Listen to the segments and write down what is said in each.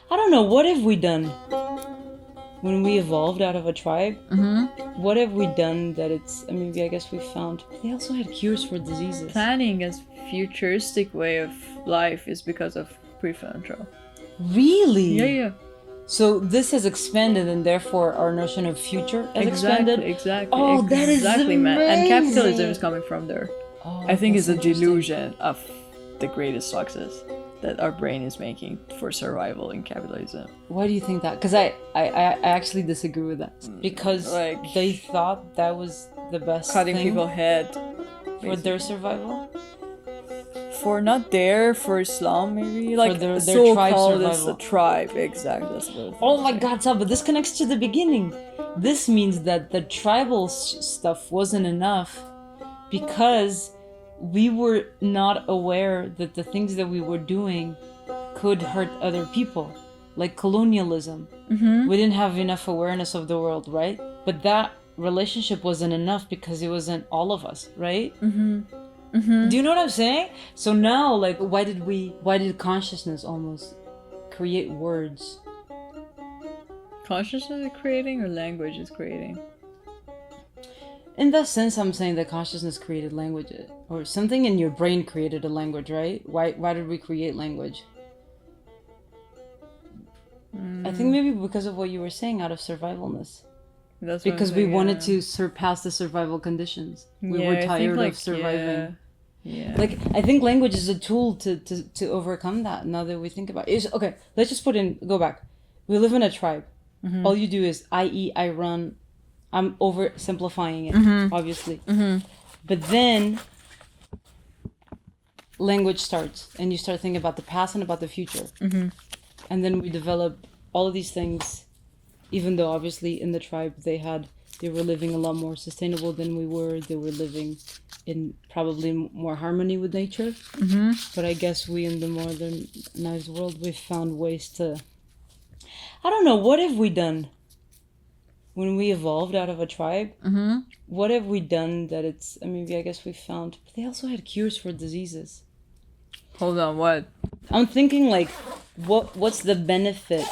I don't know, what have we done when we evolved out of a tribe? What have we done that I guess we found they also had cures for diseases. Planning as futuristic way of life is because of prefrontal. Really? Yeah. So this has expanded, and therefore our notion of future has expanded. Exactly. Oh, that is exactly, man. And amazing. capitalism is coming from there. Oh, I think it's that's a delusion of the greatest success that our brain is making for survival in capitalism. Why do you think that? Because I actually disagree with that. Because Like, they thought that was the best cutting thing people's head for their survival. For not there, for Islam maybe, like their so tribe called as survival. a tribe, exactly. That's what I was Oh my saying. God, Saba, this connects to the beginning. This means that the tribal stuff wasn't enough because we were not aware that the things that we were doing could hurt other people, like colonialism. We didn't have enough awareness of the world, right? But that relationship wasn't enough because it wasn't all of us, right? Do you know what I'm saying? So now, like, why did consciousness almost create words? Consciousness is creating or language is creating? In that sense, I'm saying that consciousness created language, or something in your brain created a language, right? Why did we create language? I think maybe because of what you were saying, out of survivalness. That's Because we wanted to surpass the survival conditions. We were tired of surviving. Yeah. Like, I think language is a tool to overcome that, now that we think about it. Okay, let's just go back. We live in a tribe. All you do is I eat, I run. I'm oversimplifying it, obviously. But then language starts, and you start thinking about the past and about the future. And then we develop all of these things, even though obviously in the tribe they were living a lot more sustainable than we were. They were living in probably more harmony with nature. But I guess we in the modernized world, we've found ways to, I don't know, what have we done when we evolved out of a tribe? What have we done that I guess we found they also had cures for diseases. Hold on, what? I'm thinking, like, what's the benefit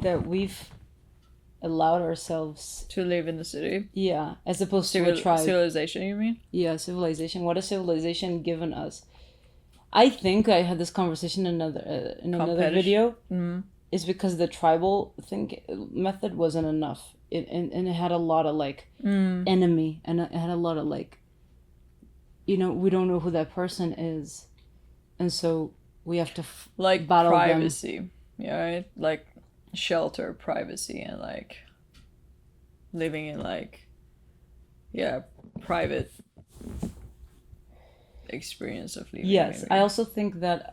that we've allowed ourselves To live in the city? Yeah, as opposed to a tribe. Civilization, you mean? Yeah, civilization. What has civilization given us? I think I had this conversation in another video. It's because the tribal method wasn't enough. And it had a lot of, like, enemy, and it had a lot of, like, we don't know who that person is, and so we have to like battle privacy. them. Yeah, right? Like shelter, privacy, and like living in like private experience of living. Yes, maybe. I also think that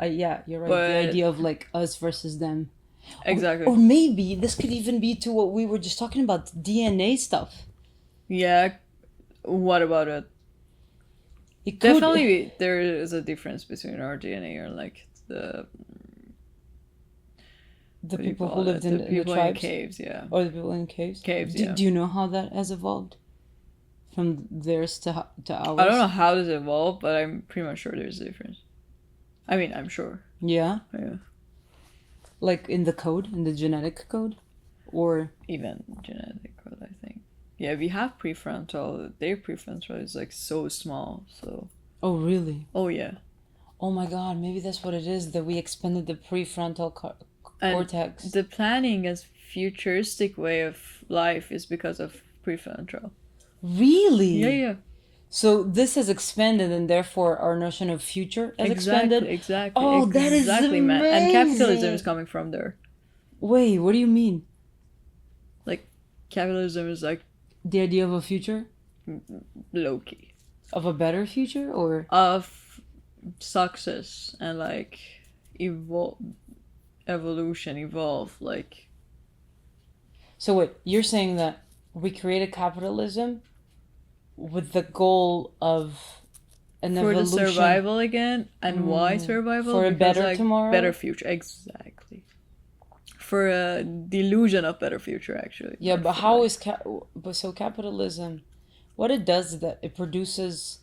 you're right. But- the idea of, like, us versus them. Exactly. Or maybe this could even be to what we were just talking about, DNA stuff. Yeah. What about it? It could, Definitely, there is a difference between our DNA and like the what do you people who call lived it? in the the people in tribes, caves. Yeah. or the people in caves. Caves. Yeah. Do you know how that has evolved from theirs to ours? I don't know how this evolved, but I'm pretty much sure there's a difference. I mean, I'm sure. Yeah, Yeah. like in the genetic code, or Even genetic code, I think. Yeah, we have prefrontal. Their prefrontal is like so small. So. oh really? Oh yeah. Oh my God, maybe that's what it is, that we expanded the prefrontal cortex. The planning as futuristic way of life is because of prefrontal. Really? Yeah. So this has expanded, and therefore our notion of future has expanded. Exactly. Oh, that is man. And capitalism amazing. is coming from there. Wait, what do you mean? Like, capitalism is like The idea of a future? low key Of a better future, or? of success and like evolve like. So wait, you're saying that we created capitalism with the goal of an For evolution the survival again, and why survival? for a Because, better like, tomorrow? better future, exactly. For a delusion of better future, actually. Yeah, Not but for, how like- is so capitalism? What it does is that it produces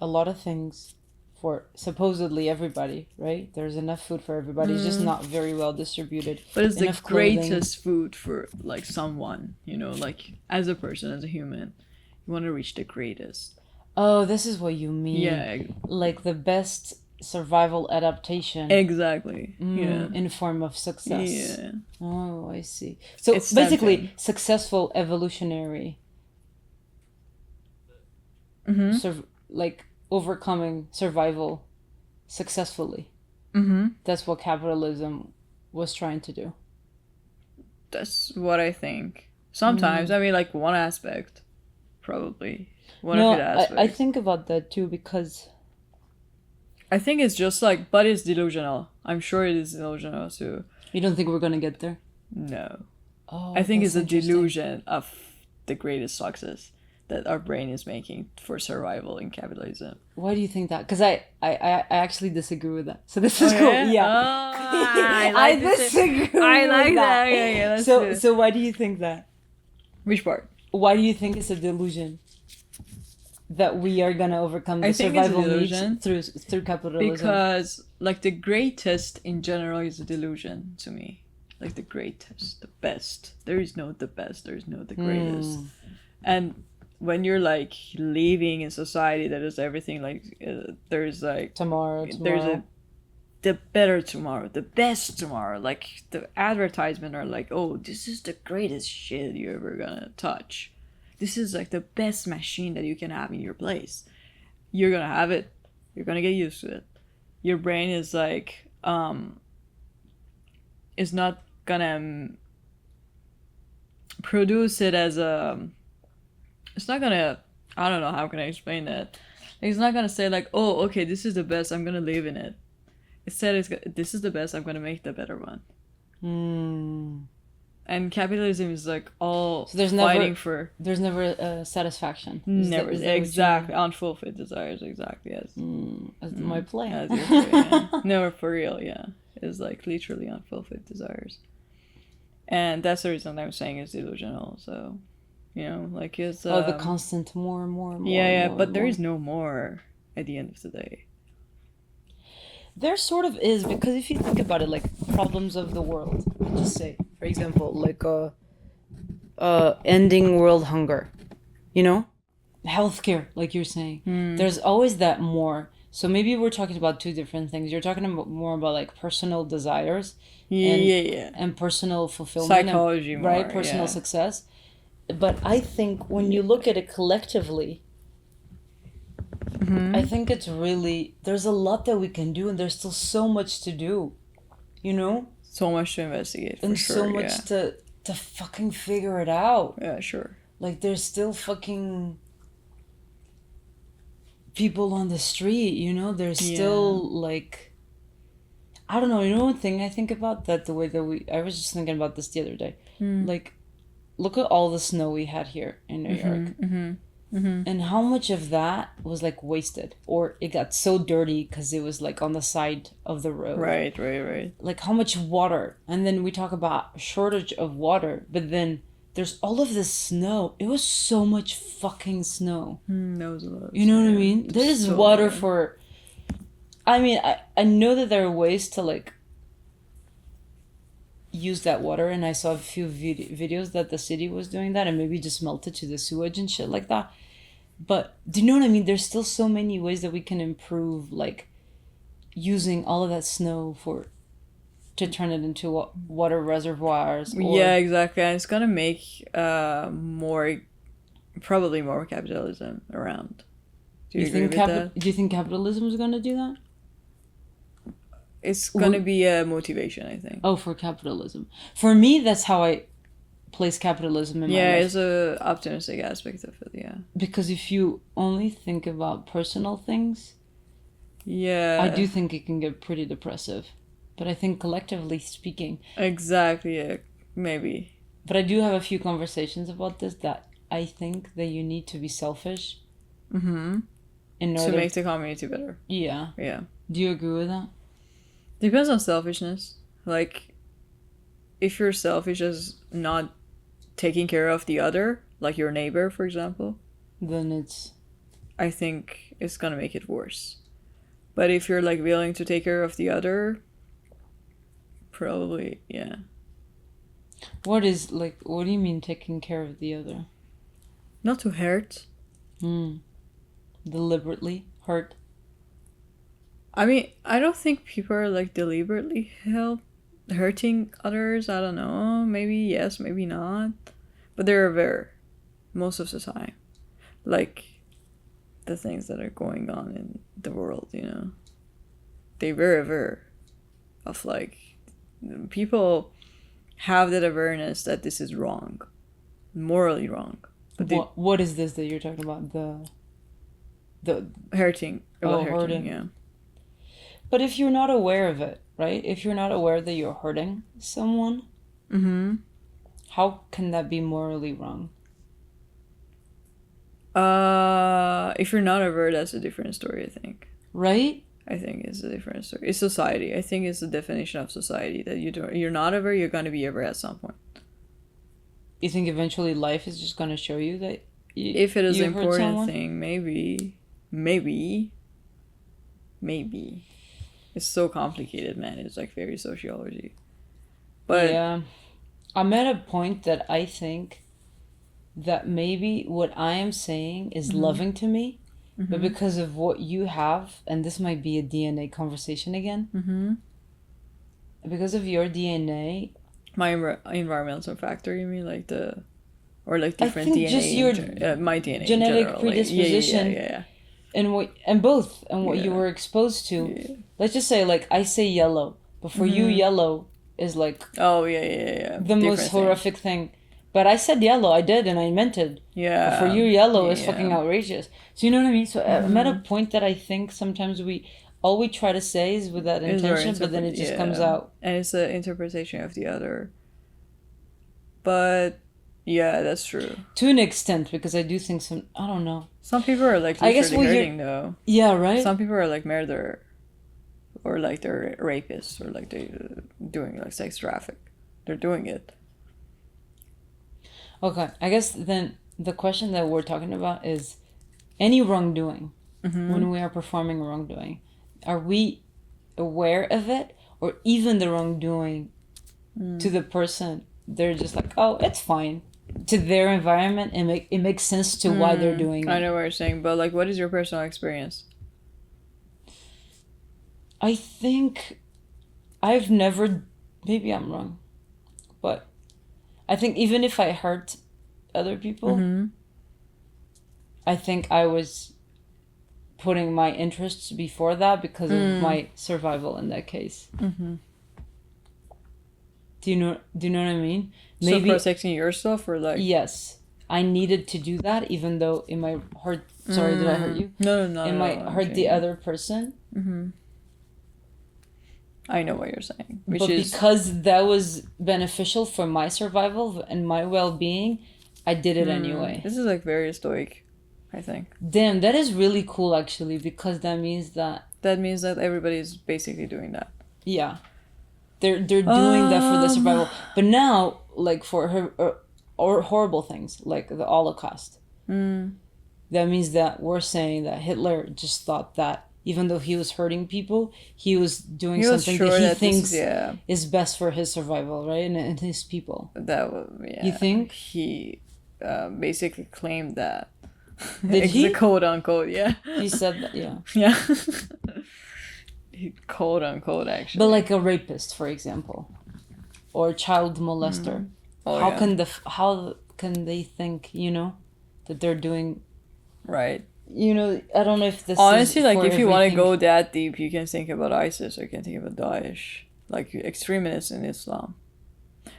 a lot of things for supposedly everybody, right? There's enough food for everybody. It's just not very well distributed. But it's Enough the clothing. greatest food for like someone, you know, like as a person, as a human, you want to reach the greatest. Oh, this is what you mean. Yeah, Like the best survival adaptation. exactly. Yeah. In form of success. Yeah. Oh, I see. So It's basically, tempting. successful evolutionary. Like overcoming survival successfully. That's what capitalism was trying to do. That's what I think. Sometimes, I mean, like one aspect, probably. One No, of the aspects. I think about that too because I think it's just like, but it's delusional. I'm sure it is delusional too. you don't think we're gonna get there. No. Oh, I think that's it's a interesting. delusion of the greatest success that our brain is making for survival in capitalism. Why do you think that? Because I actually disagree with that. So this is cool. Yeah? Yeah. Oh, I disagree. I like with that. Yeah, let's do it. So why do you think that? Which part? Why do you think it's a delusion that we are gonna overcome the I think it's a survival needs delusion through capitalism? Because, like, the greatest in general is a delusion to me. Like, the greatest, the best. There is no the best, there is no the greatest. And when you're, like, living in society that is everything, like, there's, like... tomorrow. There's the better tomorrow, the best tomorrow. Like, the advertisement are like, oh, this is the greatest shit you're ever gonna touch. This is like the best machine that you can have in your place. You're gonna have it. You're gonna get used to it. Your brain is like, is not gonna produce it as a... It's not gonna... I don't know how can I explain that. It's not gonna say like, oh, okay, this is the best, I'm gonna live in it. Instead, this is the best, I'm gonna make the better one. And capitalism is like all So there's fighting never- for... There's never satisfaction. Never. Is that what you Exactly. Unfulfilled desires, exactly, yes. mean? That's my plan. As your point, yeah. No, for real, yeah. It's like literally unfulfilled desires. And that's the reason I'm saying it's delusional, so... You know, like it's... Oh, the constant more and more and more. Yeah, and yeah, more but and there more. is no more at the end of the day. There sort of is, because if you think about it, like problems of the world, let's just say, for example, like ending world hunger, you know, healthcare, like you're saying, there's always that more. So maybe we're talking about two different things. You're talking about more about like personal desires, and personal fulfillment, Psychology more, right? Personal success. But I think when you look at it collectively, I think it's really, there's a lot that we can do, and there's still so much to do, you know? So much to investigate, for And sure, so much to fucking figure it out. Yeah, sure. Like, there's still fucking people on the street, you know? There's still, like, I don't know, you know one thing I think about? That the way that I was just thinking about this the other day. Like, look at all the snow we had here in New York. And how much of that was like wasted, or it got so dirty because it was like on the side of the road. Right. Like how much water, and then we talk about shortage of water, but then there's all of this snow. It was so much fucking snow. That was a lot. You know what I mean? There is so water bad. for. I mean, I know that there are ways to like use that water, and I saw a few videos that the city was doing that, and maybe just melt it to the sewage and shit like that. But do you know what I mean? There's still so many ways that we can improve, like using all of that snow to turn it into water reservoirs. Yeah, exactly. And it's gonna make probably more capitalism around. Do you agree with that? Do you think capitalism is gonna do that? It's gonna be a motivation, I think. Oh, for capitalism. For me, that's how I place capitalism in my life. Yeah, it's a optimistic aspect of it, yeah. Because if you only think about personal things, yeah, I do think it can get pretty depressive. But I think collectively speaking... Exactly, yeah, maybe. But I do have a few conversations about this, that I think that you need to be selfish. In order to make the community better. Yeah. Yeah. Do you agree with that? Depends on selfishness. Like, if you're selfish as not taking care of the other, like your neighbor, for example, Then it's... I think it's gonna make it worse. But if you're like willing to take care of the other, probably, yeah. What do you mean taking care of the other? Not to hurt. Deliberately hurt? I mean, I don't think people are like deliberately hurting others. I don't know. Maybe yes, maybe not. But they're aware most of the time. Like the things that are going on in the world, you know. They're very aware of like people have that awareness that this is wrong. Morally wrong. But what is this that you're talking about? The hurting. Oh, Hurting, hurting. yeah. But if you're not aware of it, right? If you're not aware that you're hurting someone, how can that be morally wrong? If you're not aware, that's a different story, I think. Right? I think it's a different story. It's society. I think it's the definition of society that you're not aware, you're going to be aware at some point. You think eventually life is just going to show you that if it is you an hurt important someone? thing, maybe. It's so complicated, man. It's like very sociology. But yeah, I'm at a point that I think that maybe what I am saying is loving to me, but because of what you have, and this might be a DNA conversation again, because of your DNA, my environmental factor, you mean, like or like different I think DNA, just your my DNA, genetic in general, predisposition, like, yeah. and what you were exposed to. Yeah. Let's just say, like, I say yellow, but for you, yellow is like Oh yeah. the most horrific thing. But I said yellow, I did, and I meant it. Yeah. But for you, yellow is fucking outrageous. So you know what I mean? So I'm at a point that I think sometimes all we try to say is with that intention, but then it just comes out. And it's an interpretation of the other. But yeah, that's true. To an extent, because I do think I don't know. Some people are like literally hurting though. Yeah, right? Some people are like murderer. Or like they're rapists, or like they're doing like sex traffic. They're doing it. Okay, I guess then the question that we're talking about is any wrongdoing. When we are performing wrongdoing, are we aware of it, or even the wrongdoing to the person? They're just like, oh, it's fine. To their environment, it makes sense to why they're doing it. I know what you're saying, but like, what is your personal experience? I think I've never, maybe I'm wrong, but I think even if I hurt other people, I think I was putting my interests before that because of my survival in that case. Do you know what I mean? Maybe so protecting yourself, or like, yes, I needed to do that, even though it might hurt. Sorry, did I hurt you? No. It might hurt the other person. I know what you're saying. Because that was beneficial for my survival and my well-being, I did it anyway. This is like very stoic, I think. Damn, that is really cool actually, because that means that everybody's basically doing that. Yeah. They're doing that for the survival. But now, like for her or horrible things like the Holocaust. That means that we're saying that Hitler just thought that even though he was hurting people, he was doing something that he thinks is best for his survival, right? And his people. You think? He basically claimed that. Did he? Quote unquote, yeah. He said that, yeah. Yeah. He quote unquote, actually. But like a rapist, for example. Or a child molester. How can they think, that they're doing... Right. I don't know if this honestly is like if you want to go that deep, you can think about ISIS, or you can think about Daesh, like extremists in Islam.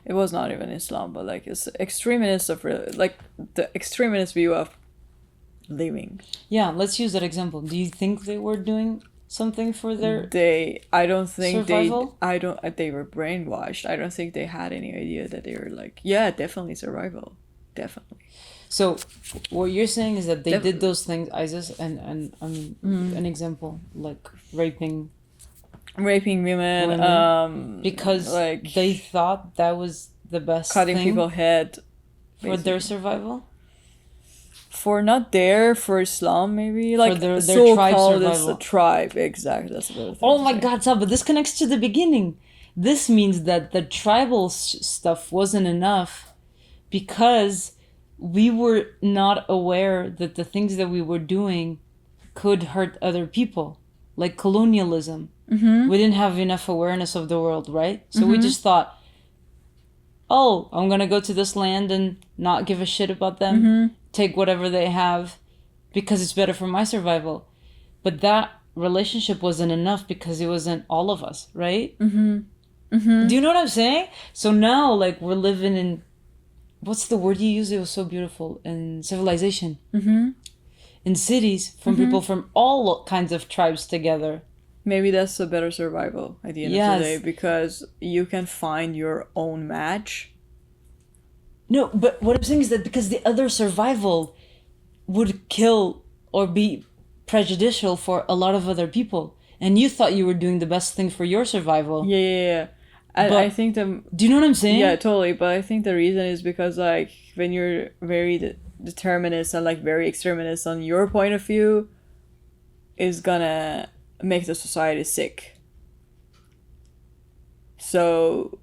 It was not even Islam, but like it's extremists of like the extremist view of living. Yeah, let's use that example. Do you think they were doing something for their I don't think survival? They were brainwashed. I don't think they had any idea that they were like, yeah, definitely survival, definitely. So, what you're saying is that they did those things, ISIS, and an example, like raping women, because like they thought that was the best cutting thing people's head for their survival? for Islam, maybe like their so tribe called survival. as a tribe. Exactly, that's a better thing. Oh to my say. God, Saba, this connects to the beginning. This means that the tribal stuff wasn't enough because we were not aware that the things that we were doing could hurt other people, like colonialism. Mm-hmm. We didn't have enough awareness of the world, right? So we just thought, oh, I'm gonna go to this land and not give a shit about them, take whatever they have, because it's better for my survival. But that relationship wasn't enough because it wasn't all of us, right? Do you know what I'm saying? So now, like, we're living in, what's the word you used? It was so beautiful. In civilization. In cities, from people from all kinds of tribes together. Maybe that's a better survival at the end of the day, because you can find your own match. No, but what I'm saying is that because the other survival would kill or be prejudicial for a lot of other people, and you thought you were doing the best thing for your survival. Yeah. I think the... Do you know what I'm saying? Yeah, totally. But I think the reason is because, like, when you're very determinist and, like, very extremist on your point of view, is gonna make the society sick. So,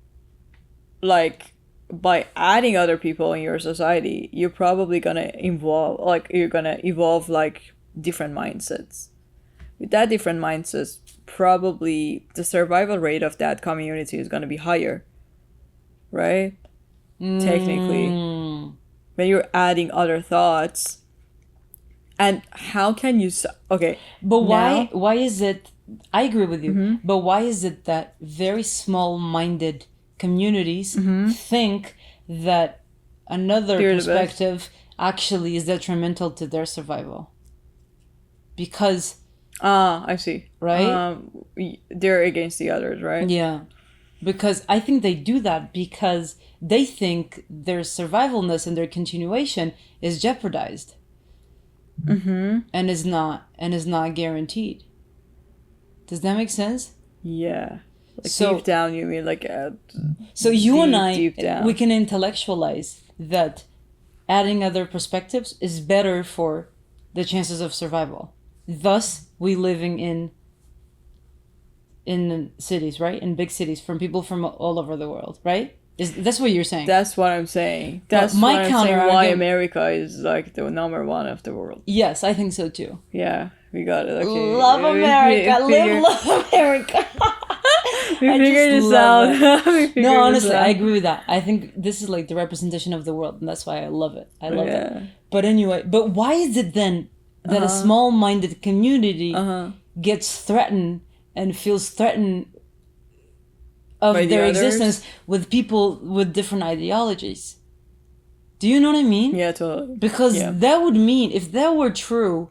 like, by adding other people in your society, you're probably gonna evolve like different mindsets. With that different mindsets, probably the survival rate of that community is gonna be higher, right? Technically, when you're adding other thoughts. And how can you... Okay. But why is it... I agree with you. But why is it that very small-minded communities think that another perspective actually is detrimental to their survival? Because... I see. Right? They're against the others, right? Yeah. Because I think they do that because they think their survivalness and their continuation is jeopardized. And is not guaranteed. Does that make sense? Yeah. Like, so deep down, you mean like so you and I, we can intellectualize that adding other perspectives is better for the chances of survival. Thus, we living in cities, right? In big cities, from people from all over the world, right? That's what you're saying. That's what I'm saying. That's my counter saying why America is like the number one of the world. Yes, I think so too. Yeah, we got it. Okay. Love America. Love America. We figured this out. No, honestly, I agree with that. I think this is like the representation of the world, and that's why I love it. I love it. But anyway, but why is it then that a small-minded community gets threatened and feels threatened of their existence with people with different ideologies? Do you know what I mean? Yeah, totally. Because that would mean, if that were true,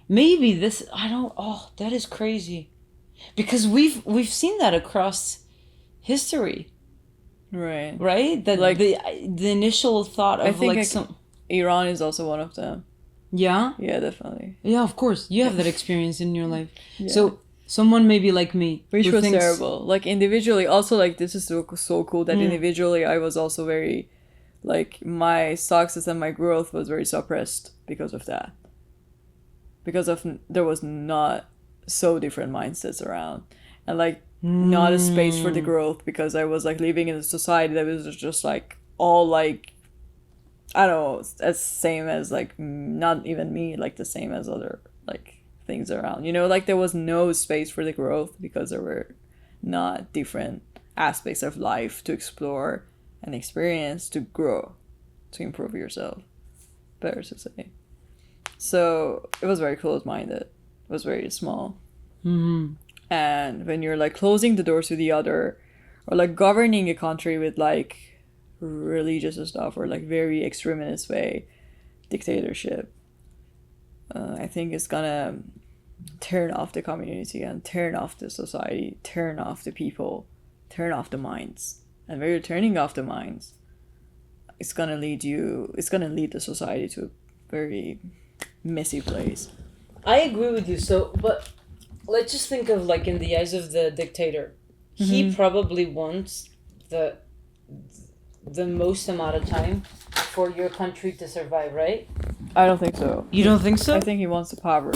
maybe this... that is crazy. Because we've seen that across history. Right. Right? That like the initial thought of like some... Iran is also one of them. Yeah? Yeah, definitely. Yeah, of course. You have that experience in your life. Yeah. So... someone maybe like me. Which was terrible. Like, individually, also, like, this is so cool that individually I was also very, like, my success and my growth was very suppressed because of that. Because there was not so different mindsets around. And, like, not a space for the growth because I was, like, living in a society that was just, like, all, like, I don't know, as same as, like, not even me, like, the same as other, like... things around, you know, like there was no space for the growth because there were not different aspects of life to explore and experience to grow, to improve yourself, better to say. So it was very closed-minded. It was very small. And when you're like closing the doors to the other, or like governing a country with like religious stuff, or like very extremist way, dictatorship, I think it's gonna turn off the community and turn off the society, turn off the people, turn off the minds. And when you're turning off the minds, it's gonna lead the society to a very messy place. I agree with you. So, but let's just think of like in the eyes of the dictator. He probably wants the most amount of time for your country to survive, right? I don't think so. You don't think so? I think he wants the power.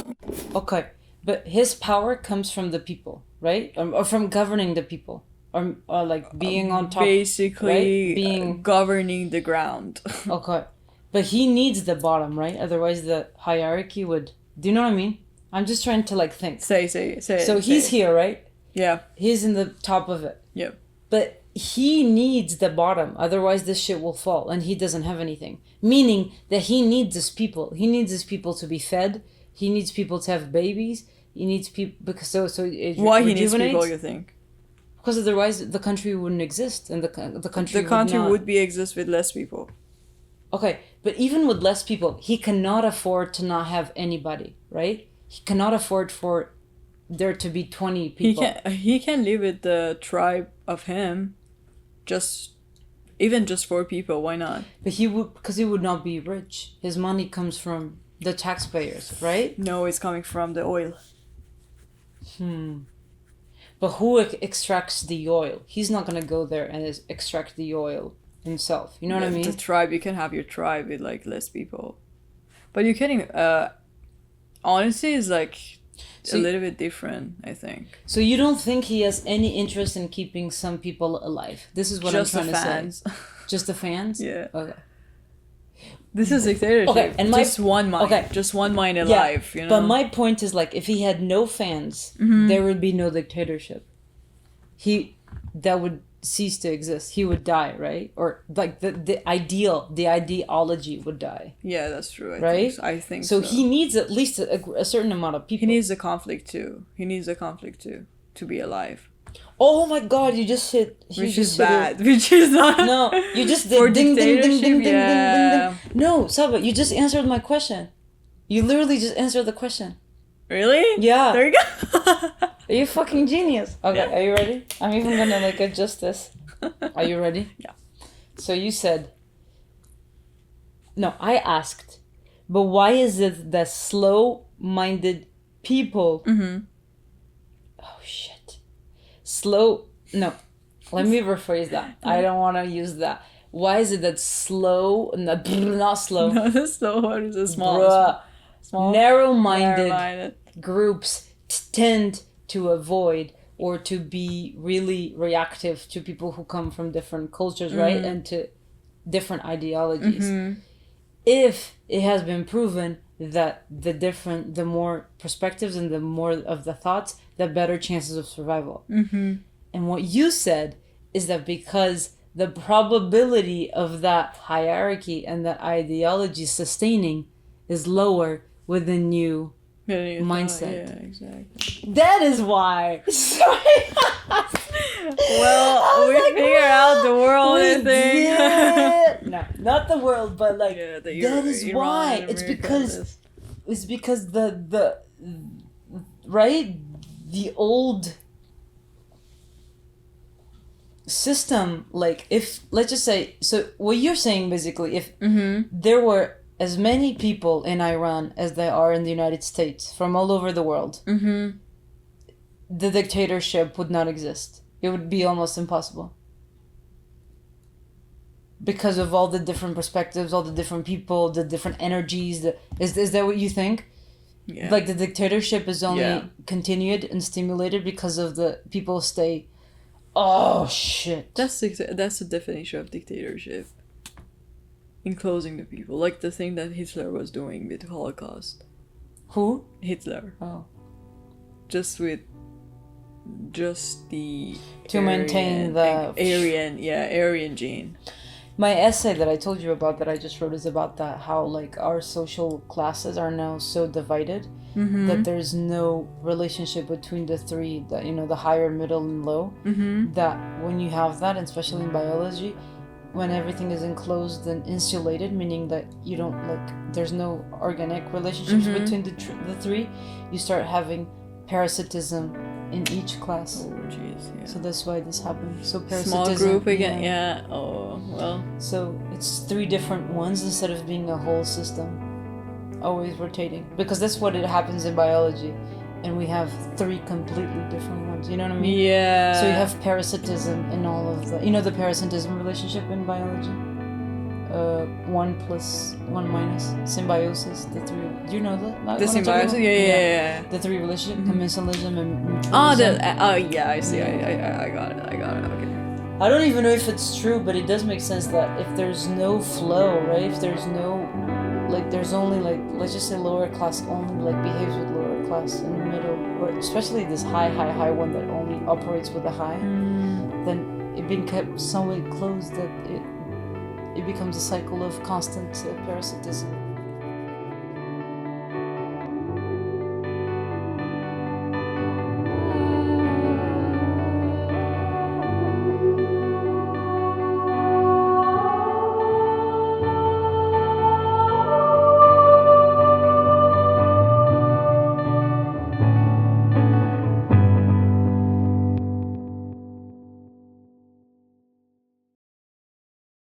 Okay, but his power comes from the people, right? Or from governing the people, or like being on top. Basically, right? Being governing the ground. okay, but he needs the bottom, right? Otherwise, the hierarchy would. Do you know what I mean? I'm just trying to like think. Say. So he's here, right? Yeah. He's in the top of it. Yeah. But he needs the bottom, otherwise this shit will fall, and he doesn't have anything. Meaning that he needs his people. He needs his people to be fed. He needs people to have babies. He needs people because so it why he needs rejuvenates. people? You think? Because otherwise the country wouldn't exist, and the country would be exist with less people. Okay, but even with less people, he cannot afford to not have anybody, right? He cannot afford for there to be 20 people. He can live with the tribe of him, even just 4 people. Why not? But because he would not be rich. His money comes from the taxpayers, right? No, it's coming from the oil. But who extracts the oil? He's not gonna go there and extract the oil himself. You know what I mean? The tribe, you can have your tribe with like less people, but you can. Honestly, it's like a little bit different, I think. So you don't think he has any interest in keeping some people alive? This is what I'm trying to say. Just the fans? Yeah. Okay. This is dictatorship. Okay, and just one mind. Okay. Just one mind alive, you know? But my point is like if he had no fans, there would be no dictatorship. That would cease to exist. He would die, right? Or like the ideology would die. Yeah, that's true. I think so. He needs at least a certain amount of people. He needs a conflict too. To be alive. Oh my God! You just hit. Which is bad. Which is not. No, you just did. Ding ding ding ding ding ding. No, Saba, you just answered my question. You literally just answered the question. Really? Yeah. There you go. Are you fucking genius? Okay, yeah. Are you ready? I'm even gonna like adjust this. Are you ready? Yeah. So you said. No, I asked, but why is it that slow-minded people? Oh shit. No, let me rephrase that. I don't want to use that. Why is it that not slow? No, the slow one is a small. Narrow-minded groups tend to avoid or to be really reactive to people who come from different cultures, right? And to different ideologies. If it has been proven that the more perspectives and the more of the thoughts, the better chances of survival. And what you said is that because the probability of that hierarchy and that ideology sustaining is lower with the new mindset. Yeah, exactly. That is why. Sorry. Well, we figure out the world, I think. No, not the world, but like that is Iran, why. America, It's because the right, the old system, like if let's just say, so what you're saying basically, if there were as many people in Iran as there are in the United States from all over the world, the dictatorship would not exist. It would be almost impossible. Because of all the different perspectives, all the different people, the different energies. Is that what you think? Yeah. Like the dictatorship is only continued and stimulated because of the people stay. Oh shit! That's the definition of dictatorship. Enclosing the people, like the thing that Hitler was doing with the Holocaust. Who? Hitler. Oh. Just the to maintain the Aryan gene. My essay that I told you about that I just wrote is about that, how like our social classes are now so divided that there's no relationship between the three, that the higher, middle, and low. That when you have that, and especially in biology, when everything is enclosed and insulated, meaning that you don't there's no organic relationships between the three, you start having parasitism in each class. Oh jeez, yeah. So that's why this happens. So parasitism. Small group again, yeah. Oh well. So it's 3 different ones instead of being a whole system, always rotating. Because that's what it happens in biology, and we have 3 completely different ones. You know what I mean? Yeah. So you have parasitism in all of the. The parasitism relationship in biology. 1 plus 1 minus symbiosis. The three. Do you know that? The symbiosis. Yeah. The three relationship, commensalism and Yeah. I see. I got it. Okay. I don't even know if it's true, but it does make sense that if there's no flow, right? If there's no, like, there's only, like, let's just say lower class only, like, behaves with lower class in the middle, or especially this high one that only operates with the high, then it being kept somewhat closed that it becomes a cycle of constant parasitism.